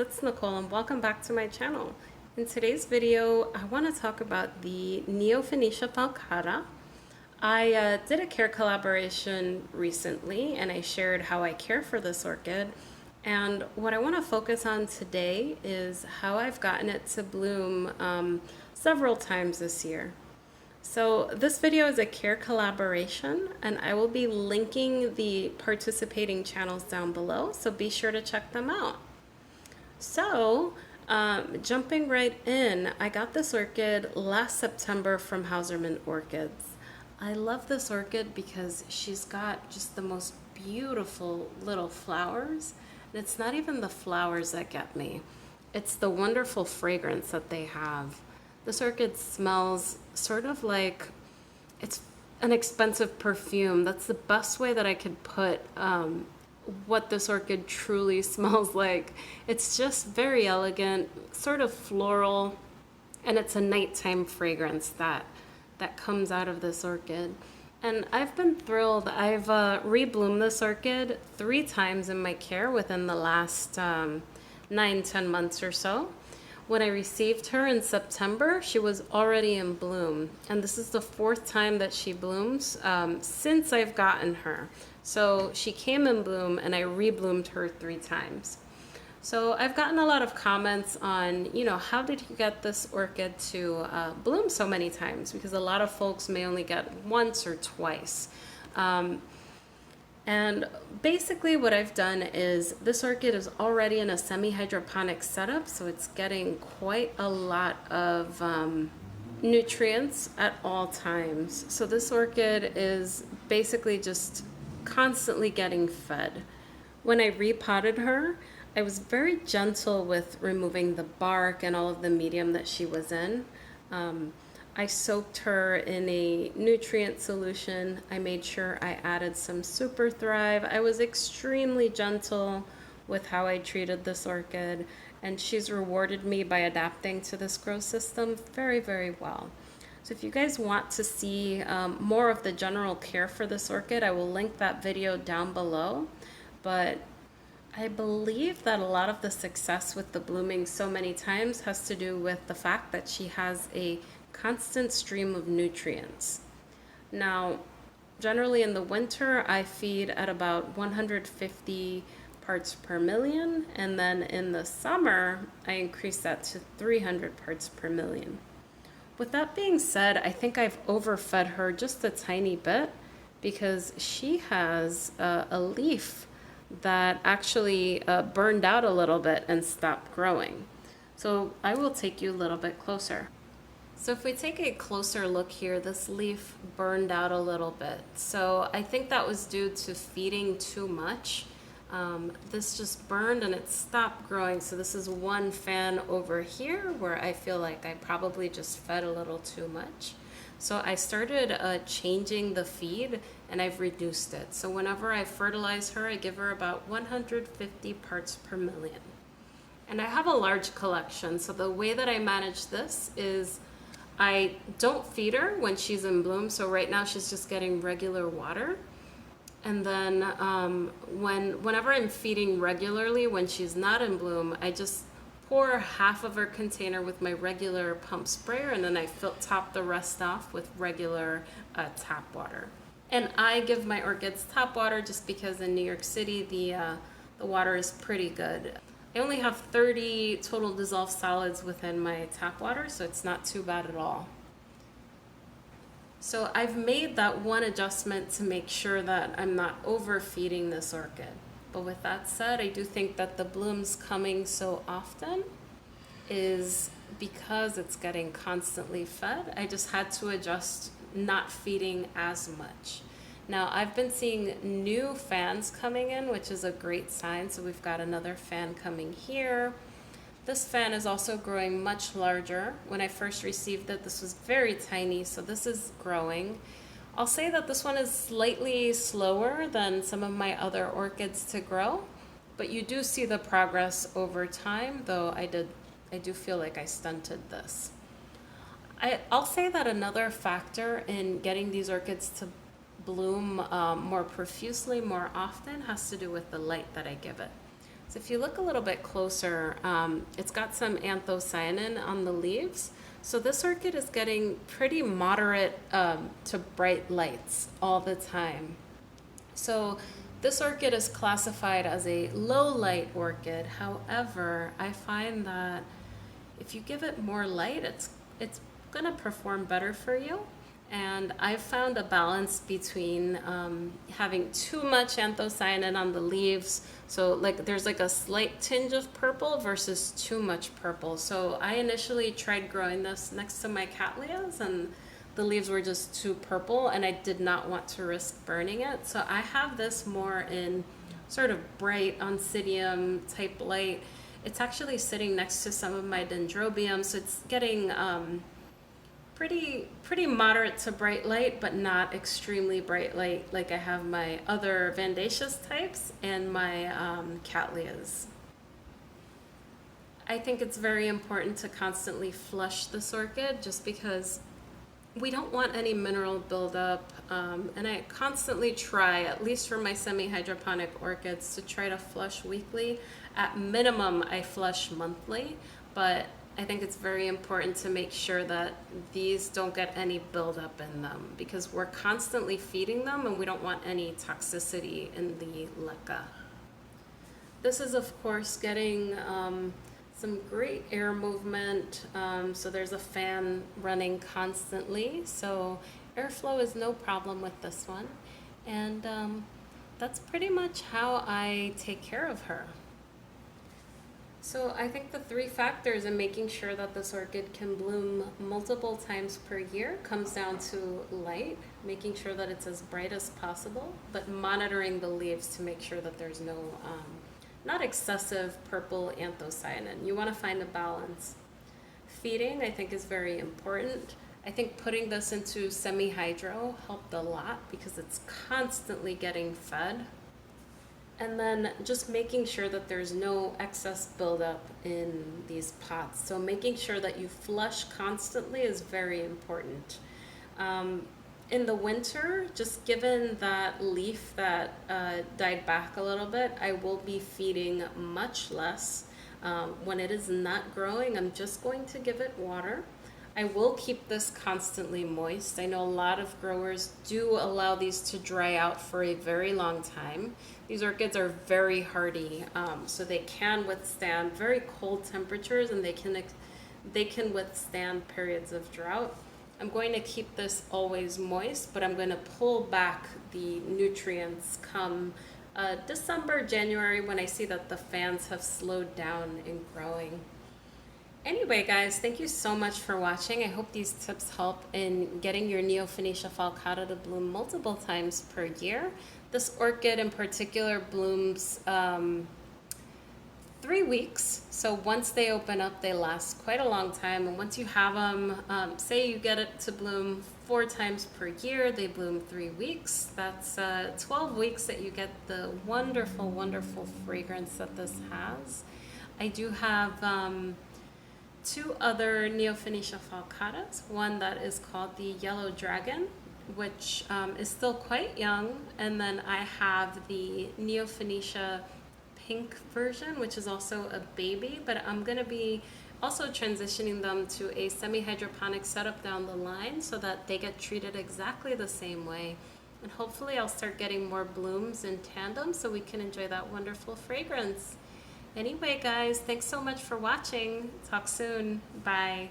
it's Nicole and welcome back to my channel. In today's video, I want to talk about the Neofinetia Falcata. I did a care collaboration recently and I shared how I care for this orchid. And what I want to focus on today is how I've gotten it to bloom several times this year. So this video is a care collaboration and I will be linking the participating channels down below, so be sure to check them out. So jumping right in, I got this orchid last September from Hauserman Orchids. I love this orchid because she's got just the most beautiful little flowers. And it's not even the flowers that get me. It's the wonderful fragrance that they have. This orchid smells sort of like it's an expensive perfume. That's the best way that I could put what this orchid truly smells like. It's just very elegant, sort of floral, and it's a nighttime fragrance that comes out of this orchid. And I've been thrilled. I've rebloomed this orchid 3 times in my care within the last 9-10 months or so. When I received her in September, she was already in bloom. And this is the 4th time that she blooms since I've gotten her. So she came in bloom and I rebloomed her 3 times. So I've gotten a lot of comments on, how did you get this orchid to bloom so many times? Because a lot of folks may only get once or twice. And basically what I've done is this orchid is already in a semi-hydroponic setup, so it's getting quite a lot of nutrients at all times. So this orchid is basically just constantly getting fed. When I repotted her, I was very gentle with removing the bark and all of the medium that she was in. I soaked her in a nutrient solution. I made sure I added some Super Thrive. I was extremely gentle with how I treated this orchid, and she's rewarded me by adapting to this growth system very, very well. So if you guys want to see more of the general care for this orchid, I will link that video down below. But I believe that a lot of the success with the blooming so many times has to do with the fact that she has a constant stream of nutrients. Now, generally in the winter, I feed at about 150 parts per million, and then in the summer, I increase that to 300 parts per million. With that being said, I think I've overfed her just a tiny bit because she has a leaf that actually burned out a little bit and stopped growing. So I will take you a little bit closer. So if we take a closer look here, this leaf burned out a little bit. So I think that was due to feeding too much. This just burned and it stopped growing. So this is one fan over here where I feel like I probably just fed a little too much. So I started changing the feed and I've reduced it. So whenever I fertilize her, I give her about 150 parts per million. And I have a large collection. So the way that I manage this is I don't feed her when she's in bloom. So right now she's just getting regular water. And then whenever I'm feeding regularly, when she's not in bloom, I just pour half of her container with my regular pump sprayer, and then I top the rest off with regular tap water. And I give my orchids tap water just because in New York City the water is pretty good. I only have 30 total dissolved solids within my tap water, so it's not too bad at all. So I've made that one adjustment to make sure that I'm not overfeeding this orchid. But with that said, I do think that the blooms coming so often is because it's getting constantly fed. I just had to adjust not feeding as much. Now I've been seeing new fans coming in, which is a great sign. So we've got another fan coming here. This fan is also growing much larger. When I first received it, this was very tiny, so this is growing. I'll say that this one is slightly slower than some of my other orchids to grow, but you do see the progress over time, though I do feel like I stunted this. I'll say that another factor in getting these orchids to bloom more profusely, more often, has to do with the light that I give it. So if you look a little bit closer, it's got some anthocyanin on the leaves. So this orchid is getting pretty moderate to bright lights all the time. So this orchid is classified as a low light orchid. However, I find that if you give it more light, it's gonna perform better for you. And I've found a balance between having too much anthocyanin on the leaves. So like there's like a slight tinge of purple versus too much purple. So I initially tried growing this next to my cattleyas and the leaves were just too purple and I did not want to risk burning it. So I have this more in sort of bright oncidium type light. It's actually sitting next to some of my dendrobium, so it's getting pretty moderate to bright light, but not extremely bright light like I have my other Vandaceous types and my cattleyas. I think it's very important to constantly flush this orchid just because we don't want any mineral buildup, and I constantly try, at least for my semi-hydroponic orchids, to try to flush weekly. At minimum, I flush monthly, but I think it's very important to make sure that these don't get any buildup in them because we're constantly feeding them and we don't want any toxicity in the leca. This is of course getting some great air movement, so there's a fan running constantly, so airflow is no problem with this one, and that's pretty much how I take care of her. So I think the three factors in making sure that this orchid can bloom multiple times per year comes down to light, making sure that it's as bright as possible, but monitoring the leaves to make sure that there's no not excessive purple anthocyanin. You want to find a balance. Feeding, I think, is very important. I think putting this into semi-hydro helped a lot because it's constantly getting fed. And then just making sure that there's no excess buildup in these pots. So making sure that you flush constantly is very important. In the winter, just given that leaf that died back a little bit, I will be feeding much less. When it is not growing, I'm just going to give it water. I will keep this constantly moist. I know a lot of growers do allow these to dry out for a very long time. These orchids are very hardy, so they can withstand very cold temperatures and they can withstand periods of drought. I'm going to keep this always moist, but I'm going to pull back the nutrients come December, January, when I see that the fans have slowed down in growing. Anyway, guys, thank you so much for watching. I hope these tips help in getting your Neofinetia Falcata to bloom multiple times per year. This orchid in particular blooms 3 weeks. So once they open up, they last quite a long time. And once you have them, say you get it to bloom 4 times per year, they bloom 3 weeks. That's 12 weeks that you get the wonderful, wonderful fragrance that this has. I do have 2 other Neofinetia Falcatas, one that is called the Yellow Dragon, which is still quite young, and then I have the Neofinetia Pink version, which is also a baby, but I'm going to be also transitioning them to a semi-hydroponic setup down the line so that they get treated exactly the same way. And hopefully I'll start getting more blooms in tandem so we can enjoy that wonderful fragrance. Anyway, guys, thanks so much for watching. Talk soon. Bye.